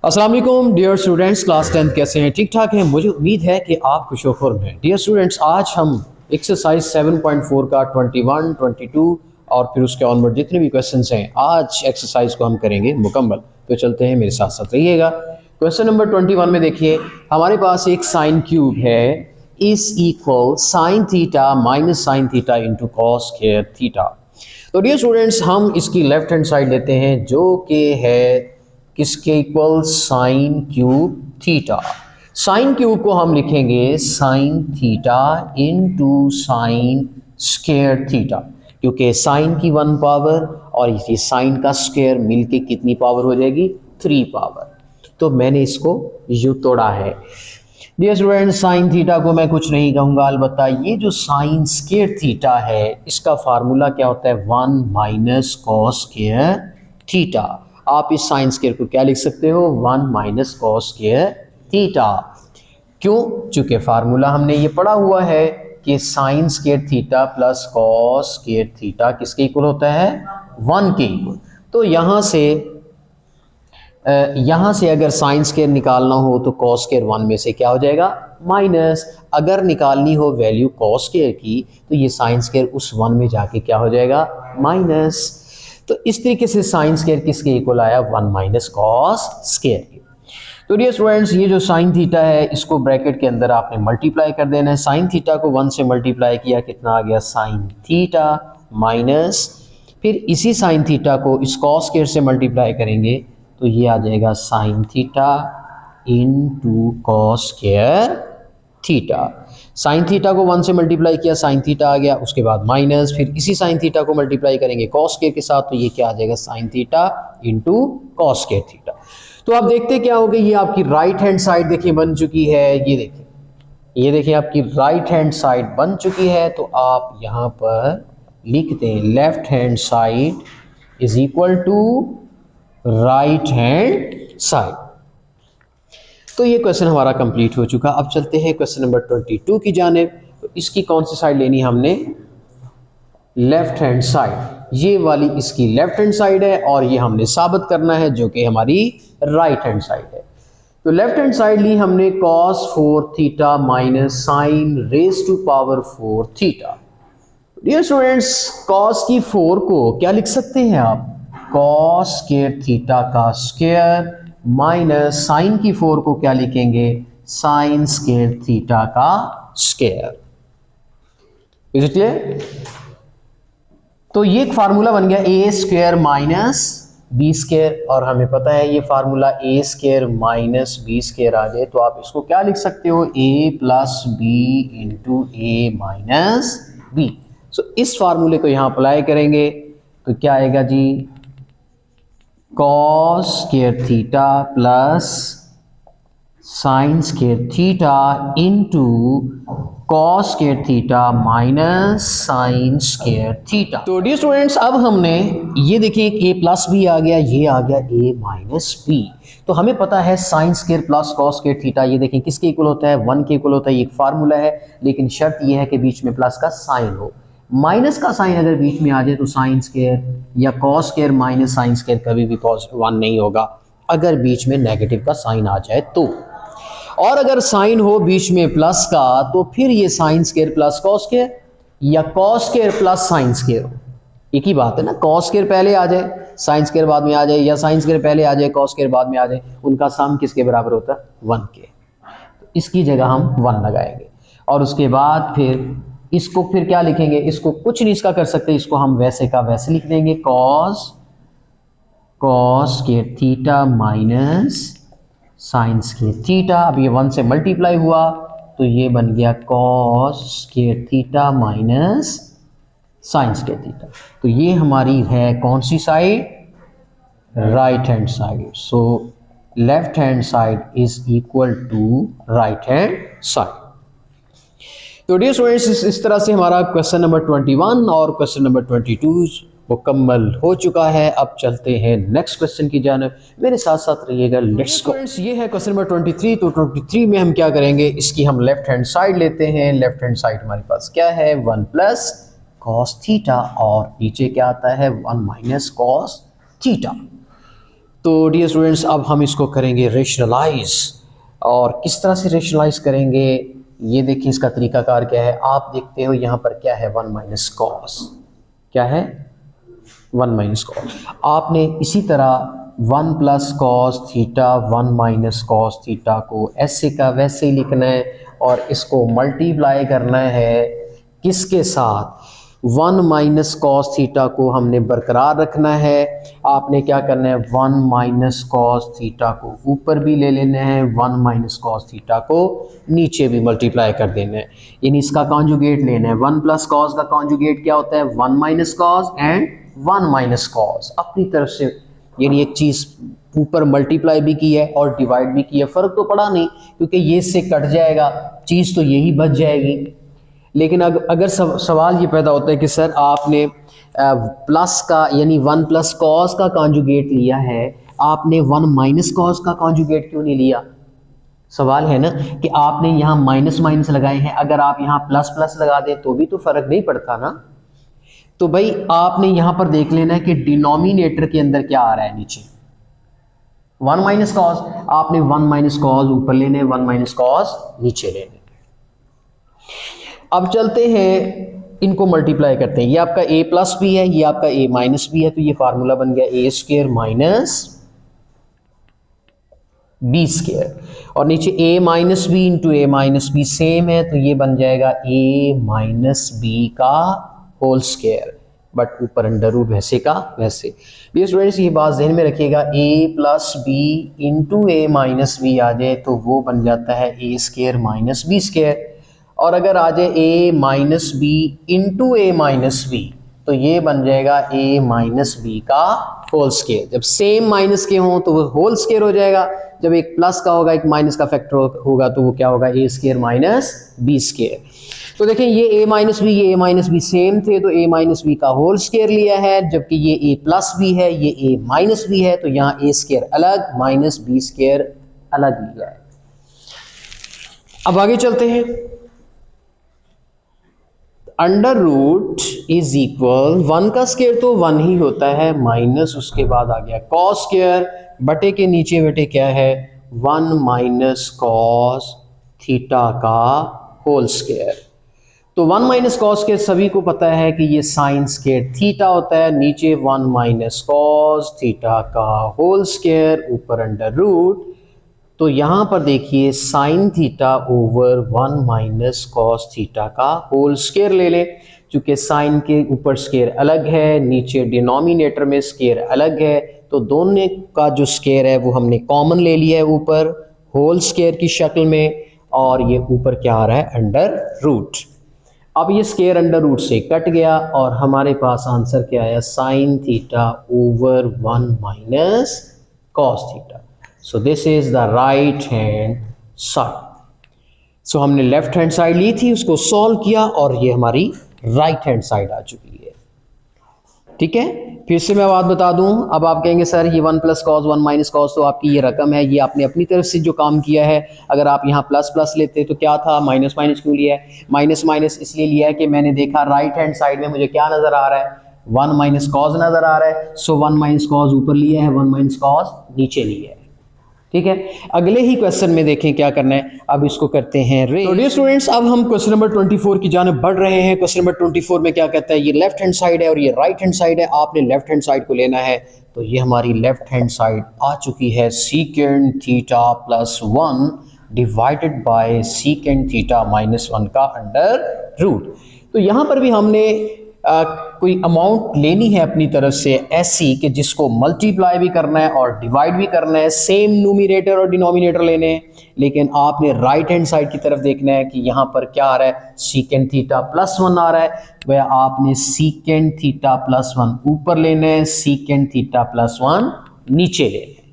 अस्सलाम वालेकुम dear students, class 10 कैसे हैं? ठीक ठाक हैं। मुझे उम्मीद है कि आप खुशोखुर हैं। डियर स्टूडेंट्स, आज हम एक्सरसाइज 7.4 का 21, 22 और फिर उसके ऑनवर्ड जितने भी क्वेश्चंस हैं, आज एक्सरसाइज को हम करेंगे मुकम्मल। तो चलते हैं, मेरे साथ साथ रहिएगा। क्वेश्चन नंबर 21 में देखिए, हमारे पास एक साइन क्यूब है, is equal sine theta minus sine theta into cos square theta. तो डियर स्टूडेंट्स, हम इसकी लेफ्ट हैंड साइड लेते हैं जो कि है किसके equal, sine cube theta. Sine cube को हम लिखेंगे sine theta into sine square theta, क्योंकि साइन की 1 पावर और ये साइन का स्क्वायर मिलके कितनी पावर हो जाएगी, 3 पावर। तो मैंने इसको यूं तोड़ा है। डियर स्टूडेंट, साइन थीटा को मैं कुछ नहीं कहूँगा, अलबत्ता ये जो साइन स्क्वायर थीटा है इसका फार्मूला क्या होता है, 1 माइनस कॉस स्क्वायर थीटा। आप इस साइन स्क्वायर को क्या लिख सकते हो, 1 माइनस कॉस स्क्वायर थीटा। क्यों? चूंकि फार्मूला हमने ये पढ़ा हुआ है कि sign square theta plus cos square theta किसके इक्वल होता है, 1 के इक्वल। तो यहाँ से अगर साइन स्क्वायर निकालना हो तो कॉस स्क्वायर 1 में से क्या हो जाएगा, माइनस। अगर निकालनी हो वैल्यू कॉस स्क्वायर की तो ये साइन स्क्वायर उस 1 में जाके क्या हो जाएगा, माइनस। तो इस तरीके से साइन स्क्वायर किसके इक्वल आया, 1 माइनस कॉस स्क्वायर के। तो डियर स्टूडेंट्स, ये जो साइन थीटा है इसको ब्रैकेट के अंदर आपने मल्टीप्लाई कर देना है। साइन थीटा को 1 से मल्टीप्लाई किया, कितना आ गया, साइन थीटा माइनस, फिर इसी साइन थीटा को इस कॉस स्क्वायर से मल्टीप्लाई करेंगे तो ये आ जाएगा sine theta into cos square theta. Sine theta को 1 से मल्टीप्लाई किया, साइन थीटा आ गया, उसके बाद माइनस, फिर इसी साइन थीटा को मल्टीप्लाई करेंगे कॉस स्क्वायर के साथ तो ये क्या आ जाएगा, sine theta into cos square theta. तो आप देखते क्या हो गई, ये आपकी राइट हैंड साइड देखिए बन चुकी है। ये देखिए आपकी राइट हैंड साइड बन चुकी है। तो आप यहाँ पर लिख दें left hand side is equal to right hand side. तो ये क्वेश्चन हमारा कंप्लीट हो चुका। अब चलते हैं क्वेश्चन नंबर 22 की जानिब। तो इसकी कौन सी साइड लेनी, हमने लेफ्ट हैंड साइड। ये वाली इसकी लेफ्ट हैंड साइड है और ये हमने साबित करना है जो कि हमारी राइट हैंड साइड है। तो लेफ्ट हैंड साइड ली हमने cos 4 theta minus sine raise to power 4 theta. Dear students, cos की 4 को क्या लिख सकते हैं आप, cos स्क्वायर थीटा का स्क्वायर माइनस साइन की 4 को क्या लिखेंगे, साइन स्क्वायर थीटा का स्क्वायर। Is it clear? तो ये एक फार्मूला बन गया ए स्क्वायर माइनस बी स्क्वायर, और हमें पता है ये फार्मूला ए स्क्वायर माइनस बी स्क्वायर आ जाए तो आप इसको क्या लिख सकते हो, ए plus B into A minus B. सो इस फार्मूले को यहां अप्लाई करेंगे तो क्या आएगा जी, cos square theta plus sine square theta into cos square theta minus sine square theta. तो डियर स्टूडेंट्स, अब हमने ये देखिए ए प्लस बी आ गया, ये आ गया ए माइनस बी। तो हमें पता है sign square plus cos square theta ये देखिए किसके इक्वल होता है, 1 के इक्वल होता है। ये एक फार्मूला है, लेकिन शर्त ये है कि बीच में प्लस का साइन हो। माइनस का साइन अगर बीच में आ जाए तो साइन स्क्वायर या cos square minus sine square कभी भी पॉजिटिव 1 नहीं होगा अगर बीच में नेगेटिव का साइन आ जाए तो। और अगर साइन हो बीच में प्लस का तो फिर ये sine square plus cos square या cos square plus sine square हो, एक ही बात है ना। कॉस स्क्वायर पहले आ जाए, साइन स्क्वायर बाद में आ जाए, या साइन स्क्वायर पहले आ जाए, कॉस स्क्वायर बाद में आ जाए, उनका सम किसके बराबर होता है, 1 के। तो इसकी जगह हम 1 लगाएंगे और उसके बाद फिर इसको फिर क्या लिखेंगे, इसको कुछ नहीं इसका कर सकते, इसको हम वैसे का वैसे लिख देंगे, cos square theta minus sine square theta. अब ये 1 से मल्टीप्लाई हुआ तो ये बन गया cos square theta minus sine square theta. तो ये हमारी है कौन सी side, right hand side. So left hand side is equal to right hand side. तो डियर स्टूडेंट्स, इस तरह से हमारा क्वेश्चन नंबर 21 और क्वेश्चन नंबर 22 मुकम्मल हो चुका है। अब चलते हैं नेक्स्ट क्वेश्चन की जानिब, मेरे साथ साथ रहिएगा। Let's go. ये है क्वेश्चन नंबर 23। तो 23 में हम क्या करेंगे, इसकी हम लेफ्ट हैंड साइड लेते हैं। लेफ्ट हैंड साइड हमारे पास क्या है, 1 प्लस कॉस थीटा और नीचे क्या आता है, 1 माइनस कॉस थीटा। तो डियर स्टूडेंट्स अब हम इसको करेंगे रेशनलाइज, और किस तरह से रेशनलाइज करेंगे ये देखिए। इसका तरीकाकार क्या है, आप देखते हो यहाँ पर क्या है 1 माइनस कॉस, क्या है 1 माइनस कॉस। आपने इसी तरह 1 plus cos theta 1 minus cos theta को ऐसे का वैसे ही लिखना है, और इसको मल्टीप्लाई करना है किसके साथ, 1 माइनस कॉस थीटा को हमने बरकरार रखना है। आपने क्या करना है, 1 माइनस कॉस थीटा को ऊपर भी ले लेना है, 1 माइनस कॉस थीटा को नीचे भी मल्टीप्लाई कर देना है, यानी इसका कॉन्जुगेट लेना है। 1 प्लस कॉस का कॉन्जुगेट क्या होता है, 1 minus cos and 1 minus cos. अपनी तरफ से यानी एक चीज़ ऊपर मल्टीप्लाई भी की है और डिवाइड भी की है, फ़र्क तो पड़ा नहीं क्योंकि ये इससे कट जाएगा, चीज़ तो यही बच जाएगी। लेकिन अगर सवाल ये पैदा होता है कि सर आपने प्लस का यानी 1 प्लस कॉस का कॉन्जुगेट लिया है, आपने 1 माइनस कॉस का कॉन्जुगेट क्यों नहीं लिया। सवाल है ना कि आपने यहाँ माइनस माइनस लगाए हैं, अगर आप यहाँ प्लस प्लस लगा दें तो भी तो फ़र्क नहीं पड़ता ना। तो भाई आपने यहाँ पर देख लेना है कि डिनोमिनेटर के अंदर क्या आ रहा है, नीचे 1 माइनस कॉस, आपने 1 माइनस कॉस ऊपर लेने, 1 माइनस कॉस नीचे लेने। अब चलते हैं इनको मल्टीप्लाई करते हैं, ये आपका a प्लस भी है, ये आपका a माइनस भी है, तो ये फार्मूला बन गया a square minus b square, और नीचे a minus B into A minus B same है, तो ये बन जाएगा a माइनस बी का होल स्क्वायर, बट ऊपर अंडर रूट वैसे का वैसे। ये स्टूडेंट्स ये बात ध्यान में रखिएगा, a plus B into A minus B आ जाए तो वो बन जाता है a square minus B square, और अगर आ जाए a minus B into A minus B तो ये बन जाएगा a माइनस बी का होल स्क्वायर। जब सेम माइनस के हों तो वो होल स्क्वायर हो जाएगा, जब एक प्लस का होगा एक माइनस का फैक्टर होगा तो वो क्या होगा, a square minus B square. तो देखें ये a माइनस बी ये a माइनस बी सेम थे, तो a माइनस बी का होल स्क्वायर लिया है, जबकि ये a प्लस बी है ये a माइनस बी है, तो यहाँ a स्क्वायर अलग माइनस बी स्क्वायर अलग लिया है। अब आगे चलते हैं, अंडर रूट इज इक्वल 1 का स्क्वायर तो 1 ही होता है, माइनस उसके बाद आ गया कॉस स्क्वायर, बटे के नीचे बेटे क्या है 1 माइनस कॉस थीटा का होल स्क्वायर। तो 1 माइनस कॉस स्क्वायर सभी को पता है कि ये साइन स्क्वायर थीटा होता है, नीचे 1 माइनस कॉस थीटा का होल स्क्वायर ऊपर अंडर रूट। तो यहाँ पर देखिए sign theta over 1 minus cos theta का होल स्क्वायर ले लें, चूँकि साइन के ऊपर स्क्वायर अलग है, नीचे डिनोमिनेटर में स्क्वायर अलग है, तो दोनों का जो स्क्वायर है वो हमने कॉमन ले लिया है ऊपर होल स्क्वायर की शक्ल में, और ये ऊपर क्या आ रहा है अंडर रूट। अब ये स्क्वायर अंडर रूट से कट गया और हमारे पास आंसर क्या आया, sine theta over 1 minus cos theta. So this is the right hand side. So हमने लेफ्ट हैंड साइड ली थी, उसको सॉल्व किया और ये हमारी राइट हैंड साइड आ चुकी है। ठीक है, फिर से मैं बात बता दूं, अब आप कहेंगे सर ये 1 प्लस कॉस 1 माइनस कॉस तो आपकी ये रकम है, ये आपने अपनी तरफ से जो काम किया है, अगर आप यहाँ प्लस प्लस लेते तो क्या था, माइनस माइनस क्यों लिया है, माइनस माइनस इसलिए लिया है कि मैंने देखा राइट हैंड साइड में मुझे क्या नजर आ रहा है, 1 माइनस कॉस नजर आ रहा है, सो 1 माइनस कॉस ऊपर लिया है, 1 माइनस कॉस नीचे लिया है। ठीक है, अगले ही क्वेश्चन में देखें क्या करना है, अब इसको करते हैं रे। तो डियर स्टूडेंट्स अब हम क्वेश्चन नंबर 24 की जानिब बढ़ रहे हैं। क्वेश्चन नंबर 24 में क्या कहता है, ये लेफ्ट हैंड साइड है और ये राइट हैंड साइड है, आपने लेफ्ट हैंड साइड को लेना है, तो ये हमारी लेफ्ट हैंड साइड आ चुकी है secant theta plus 1 divided by secant theta minus 1 का अंडर रूट। तो यहाँ पर भी हमने कोई अमाउंट लेनी है अपनी तरफ से ऐसी कि जिसको मल्टीप्लाई भी करना है और डिवाइड भी करना है, सेम न्यूमरेटर और डिनोमिनेटर लेने हैं, लेकिन आपने राइट हैंड साइड की तरफ देखना है कि यहाँ पर क्या आ रहा है, सीकेंड थीटा प्लस 1 आ रहा है, वह आपने सीकेंड थीटा प्लस 1 ऊपर लेना है, सीकेंड थीटा प्लस 1 नीचे लेना है।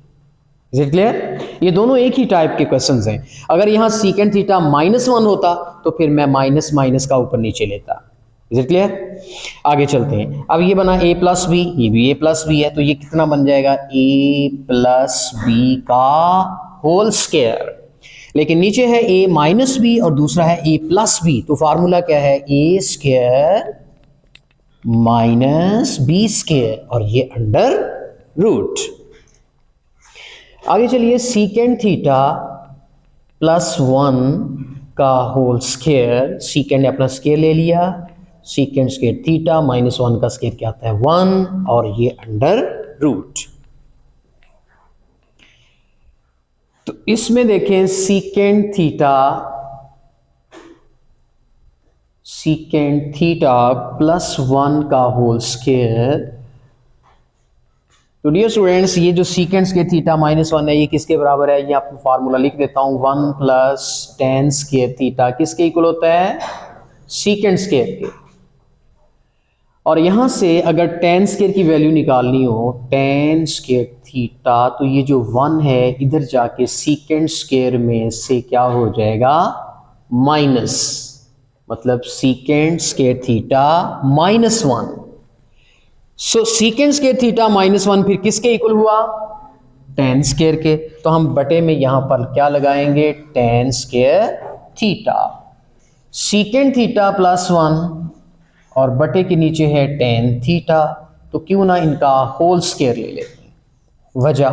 Is it clear? ये दोनों एक ही टाइप के क्वेश्चंस हैं। अगर यहाँ सीकेंड थीटा माइनस 1 होता तो फिर मैं माइनस माइनस का ऊपर नीचे लेता। Is it clear? आगे चलते हैं, अब ये बना a प्लस बी, ये भी a प्लस बी है, तो ये कितना बन जाएगा, a प्लस बी का होल स्क्वायर, लेकिन नीचे है a माइनस बी और दूसरा है a प्लस बी, तो फार्मूला क्या है, a square minus B square और ये अंडर रूट। आगे चलिए, सीकेंड थीटा प्लस 1 का होल स्क्वायर, सीकेंड ने अपना स्क्वायर ले लिया, सीकेंड स्क्वायर थीटा माइनस 1 का स्क्वायर क्या आता है 1, और ये अंडर रूट। तो इसमें देखें सीकेंड थीटा प्लस 1 का होल स्क्वायर। तो डियर स्टूडेंट्स, ये जो सीकेंड स्क्वायर थीटा माइनस 1 है, ये किसके बराबर है? ये आपको फार्मूला लिख देता हूं, 1 प्लस टेन स्क्वायर थीटा किसके इक्वल होता है? सीकेंड स्क्वायर के। और यहां से अगर टेन स्क्वायर की वैल्यू निकालनी हो, टेन स्क्वायर थीटा, तो ये जो 1 है इधर जाके सीकेंड स्क्वायर में से क्या हो जाएगा? माइनस, मतलब सीकेंड स्क्वायर थीटा माइनस 1। सो सीकेंड स्क्वायर थीटा माइनस 1 फिर किसके इक्वल हुआ? टेन स्क्वायर के। तो हम बटे में यहां पर क्या लगाएंगे? Ten square theta. Secant theta plus 1 और बटे के नीचे है टेन थीटा, तो क्यों ना इनका होल स्क्वायर ले लेते हैं। वजह,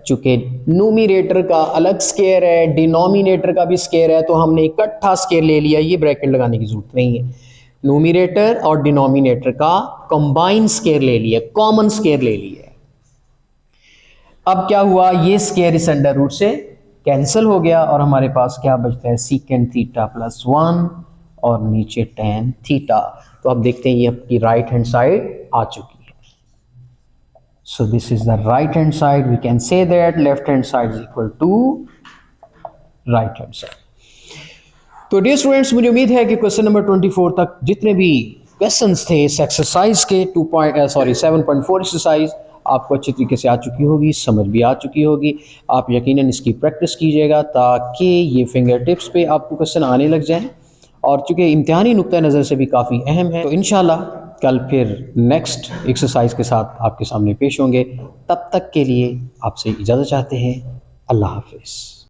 चूंकि न्यूमरेटर का अलग स्क्वायर है, डिनोमिनेटर का भी स्क्वायर है, तो हमने इकट्ठा स्क्वायर ले लिया, ये ब्रैकेट लगाने की जरूरत नहीं है। न्यूमरेटर और डिनोमिनेटर का कंबाइन स्क्वायर ले लिया, कॉमन स्क्वायर ले लिया। अब क्या हुआ? ये स्क्वायर इस अंडर रूट से कैंसिल हो गया और हमारे पास क्या बचता है? सीकेंड थीटा प्लस 1 और नीचे टेन थीटा। तो अब देखते हैं ये आपकी राइट हैंड साइड आ चुकी है। So this is the right hand side. We can say that left hand side is equal to right hand side. तो डियर स्टूडेंट्स, मुझे उम्मीद है कि क्वेश्चन नंबर 24 तक जितने भी क्वेश्चंस थे इस एक्सरसाइज के 7.4 एक्सरसाइज आपको अच्छी तरीके से आ चुकी होगी, समझ भी आ चुकी होगी। आप यकीनन इसकी प्रैक्टिस कीजिएगा ताकि ये फिंगर टिप्स पे आपको क्वेश्चन आने लग जाएं, और चूँकि इम्तिहानी नुक्ता नज़र से भी काफ़ी अहम है। तो इंशाल्लाह कल फिर नेक्स्ट एक्सरसाइज के साथ आपके सामने पेश होंगे। तब तक के लिए आपसे इजाज़त चाहते हैं। अल्लाह हाफिज़।